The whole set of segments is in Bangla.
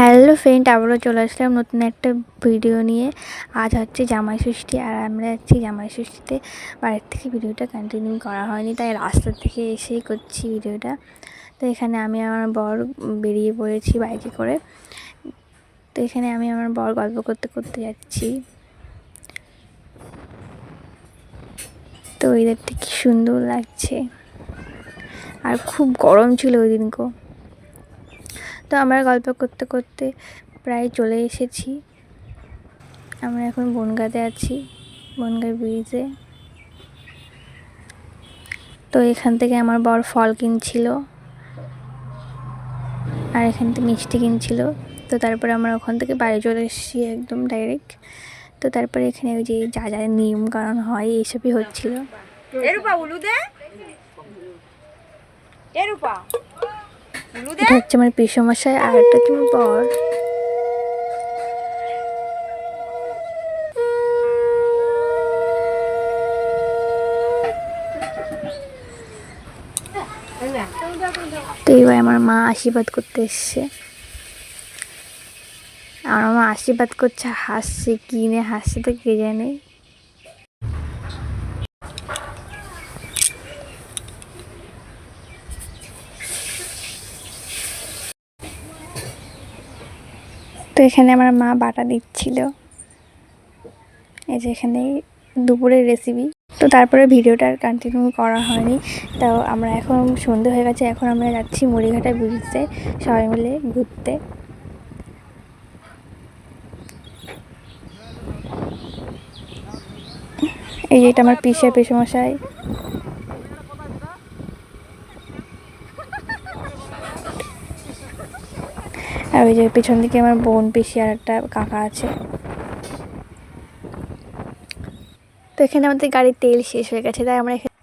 হ্যালো ফ্রেন্ড, আবারও চলে আসলাম নতুন একটা ভিডিও নিয়ে। আজ হচ্ছে জামাই ষষ্ঠী, আর আমরা যাচ্ছি জামাই ষষ্ঠীতে। বাড়ির থেকে ভিডিওটা কন্টিনিউ করা হয়নি, তাই রাস্তা থেকে এসেই করছি ভিডিওটা। তো এখানে আমি আমার বর বেরিয়ে পড়েছি বাইকে করে। তো এখানে আমি আমার বর গল্প করতে করতে যাচ্ছি। তো ওয়েদারটা কি সুন্দর লাগছে, আর খুব গরম ছিল ওই দিনকেও। তো আমরা গল্প করতে করতে প্রায় চলে এসেছি। আমরা এখন বনগাঁতে আছি, বনগাঁ ব্রিজে। তো এখান থেকে আমার বর ফল কিনছিল, আর এখান থেকে মিষ্টি কিনছিল। তো তারপরে আমরা ওখান থেকে বাড়ি চলে এসেছি একদম ডাইরেক্ট। তো তারপরে এখানে ওই যে যা যা নিয়ম কানুন হয় এইসবই হচ্ছিল। এটা হচ্ছে আমার পিসমশাই, আর একটা হচ্ছে আমার বর। তো এবার আমার মা আশীর্বাদ করতে এসছে। আমার মা আশীর্বাদ করছে, হাসছে, কিনে হাসছে তো কে জানে। তো এখানে আমার মা বাটা দিচ্ছিল, এই যে এখানে দুপুরের রেসিপি। তো তারপরে ভিডিওটা আর কন্টিনিউ করা হয়নি। তো আমরা এখন সন্ধে হয়ে গেছে, এখন আমরা যাচ্ছি মুড়িঘাটা ব্রিজে সবাই মিলে ঘুরতে। এই যে এটা আমার পিসমশাই। আর ওই যে পিছন দিকে আমার বোন, পিসি আর একটা কাকা আছে। তো এখানে আমাদের গাড়ির তেল শেষ হয়ে গেছে, তাই আমরা এখানে,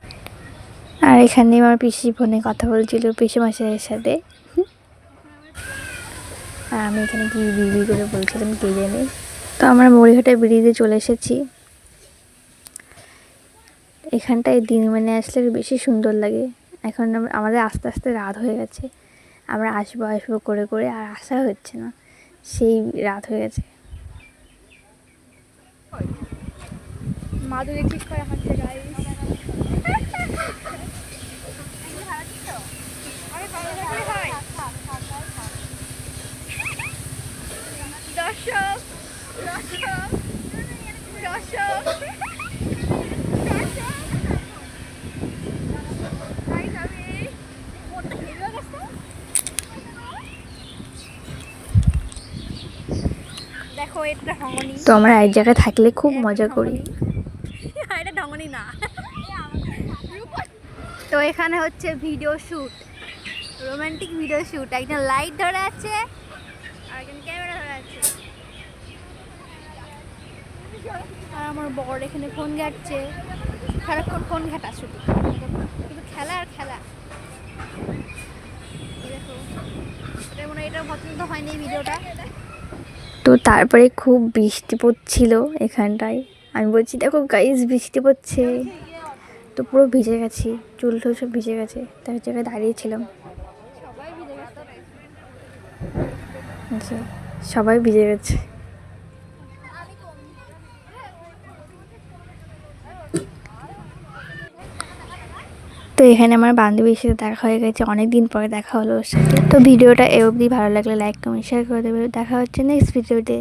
আর এখানে আমার পিসি ফোনে কথা বলছিল পিসমশাইয়ের সাথে। আর আমি এখানে কি বিবি করে বলছিলাম কে জানে। তো আমরা মুড়িঘাটা ব্রিজে চলে এসেছি। এখানটায় দিন মানে আসলে বেশি সুন্দর লাগে। এখন আমাদের আস্তে আস্তে রাত হয়ে গেছে, আমরা আসবো আসবো করে করে আর আসা হচ্ছে না, সেই রাত হয়ে গেছে। মাদুরে ঠিক করে হাঁটতে গাই। দর্শক দর্শক দর্শক দেখো, এটা ঢঙ্গনি। তো আমরা এক জায়গায় থাকলে খুব মজা করি। এটা ঢঙ্গনি না। তো এখানে হচ্ছে video shoot, romantic video shoot. একজন লাইট ধরে আছে, আর একজন ক্যামেরা ধরে আছে, আর আমার বর এখানে ফোন ঘাটছে। সারাক্ষণ ফোন ঘাটা শুধু, কিন্তু খেলা আর খেলা। দেখো, এটা মনে হয় এটা পছন্দ হয়নি ভিডিওটা। তো তারপরে খুব বৃষ্টি পড়ছিল এখানটায়। আমি বলছি দেখো গাইস, বৃষ্টি পড়ছে। তো পুরো ভিজে গেছি, চুল টুল সব ভিজে গেছে, তার জায়গায় দাঁড়িয়েছিলাম। সবাই ভিজে গেছে। তো এখানে আমার বান্ধবীর সাথে দেখা হয়ে গেছে, অনেক দিন পরে দেখা হলো ওর সাথে। তো ভিডিওটা এ অবধি ভালো লাগলে লাইক কমেন্ট শেয়ার করে দেবে। দেখা হচ্ছে নেক্সট ভিডিওতে।